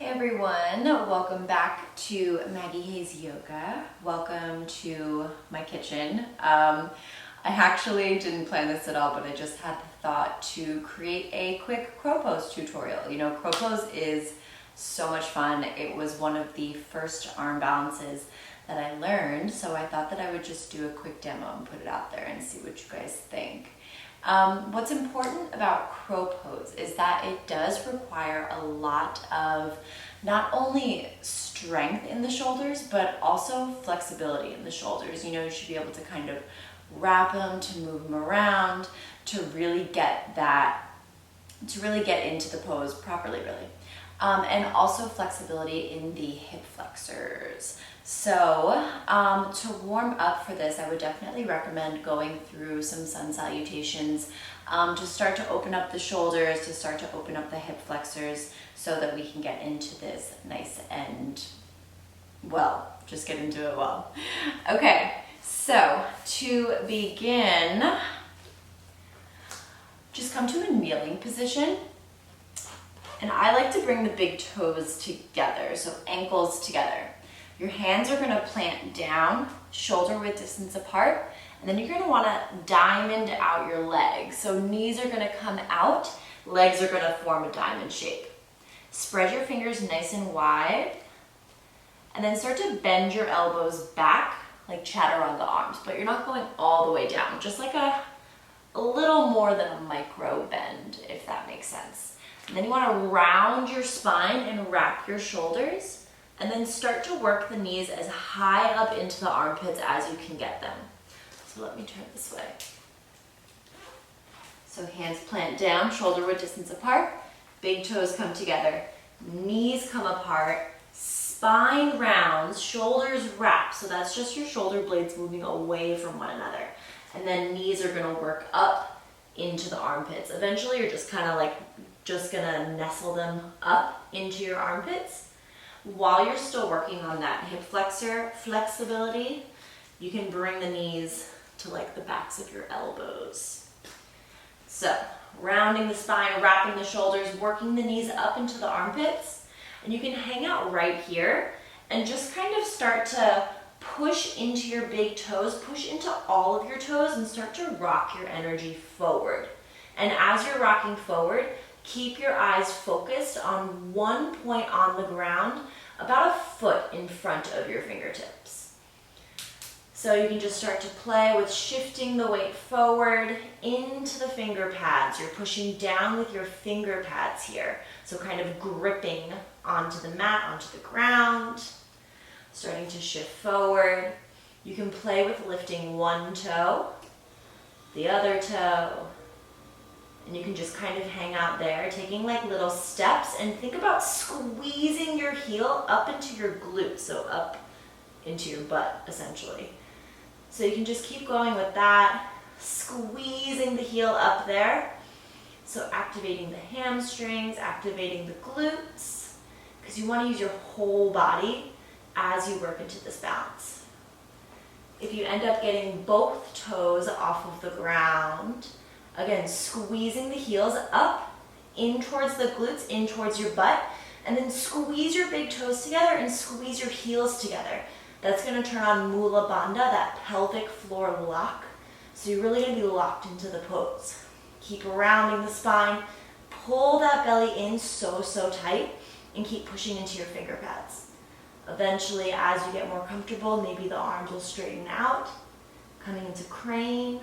Hey everyone, welcome back to Maggie Hayes Yoga. Welcome to my kitchen. I actually didn't plan this at all, but I just had the thought to create a quick crow pose tutorial. You know, crow pose is so much fun. It was one of the first arm balances that I learned, so I thought that I would just do a quick demo and put it out there and see what you guys think. What's important about crow pose is that it does require a lot of not only strength in the shoulders, but also flexibility in the shoulders. You know, you should be able to kind of wrap them, to move them around, to really get into the pose properly, really. And also flexibility in the hip flexors. So to warm up for this, I would definitely recommend going through some sun salutations to start to open up the shoulders, to start to open up the hip flexors so that we can get into this nice and, well, just get into it well. Okay, so to begin, just come to a kneeling position. And I like to bring the big toes together, so ankles together. Your hands are gonna plant down, shoulder width distance apart, and then you're gonna wanna diamond out your legs. So knees are gonna come out, legs are gonna form a diamond shape. Spread your fingers nice and wide, and then start to bend your elbows back like chaturanga arms, but you're not going all the way down, just like a little more than a micro bend, if that makes sense. And then you want to round your spine and wrap your shoulders, and then start to work the knees as high up into the armpits as you can get them. So let me turn this way. So hands plant down, shoulder width distance apart, big toes come together, knees come apart, spine rounds, shoulders wrap. So that's just your shoulder blades moving away from one another. And then knees are going to work up into the armpits. Eventually you're just kind of like gonna nestle them up into your armpits. While you're still working on that hip flexor flexibility, you can bring the knees to like the backs of your elbows. So rounding the spine, wrapping the shoulders, working the knees up into the armpits, and you can hang out right here and just kind of start to push into your big toes, push into all of your toes, and start to rock your energy forward. And as you're rocking forward, keep your eyes focused on one point on the ground, about a foot in front of your fingertips. So you can just start to play with shifting the weight forward into the finger pads. You're pushing down with your finger pads here. So kind of gripping onto the mat, onto the ground, starting to shift forward. You can play with lifting one toe, the other toe, and you can just kind of hang out there, taking like little steps, and think about squeezing your heel up into your glutes, so up into your butt, essentially. So you can just keep going with that, squeezing the heel up there. So activating the hamstrings, activating the glutes, because you want to use your whole body as you work into this balance. If you end up getting both toes off of the ground, again, squeezing the heels up, in towards the glutes, in towards your butt, and then squeeze your big toes together and squeeze your heels together. That's gonna turn on Mula Bandha, that pelvic floor lock. So you're really gonna be locked into the pose. Keep rounding the spine, pull that belly in so tight, and keep pushing into your finger pads. Eventually, as you get more comfortable, maybe the arms will straighten out, coming into crane.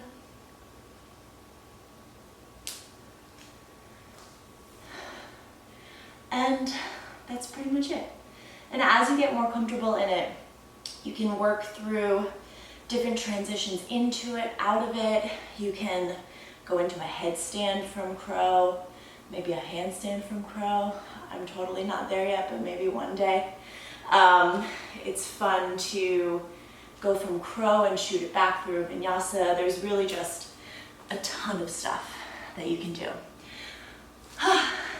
And that's pretty much it. And as you get more comfortable in it, you can work through different transitions into it, out of it. You can go into a headstand from crow, maybe a handstand from crow. I'm totally not there yet, but maybe one day. It's fun to go from crow and shoot it back through vinyasa. There's really just a ton of stuff that you can do.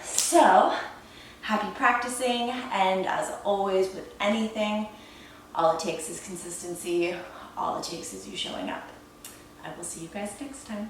So, happy practicing, and as always with anything, all it takes is consistency, all it takes is you showing up. I will see you guys next time.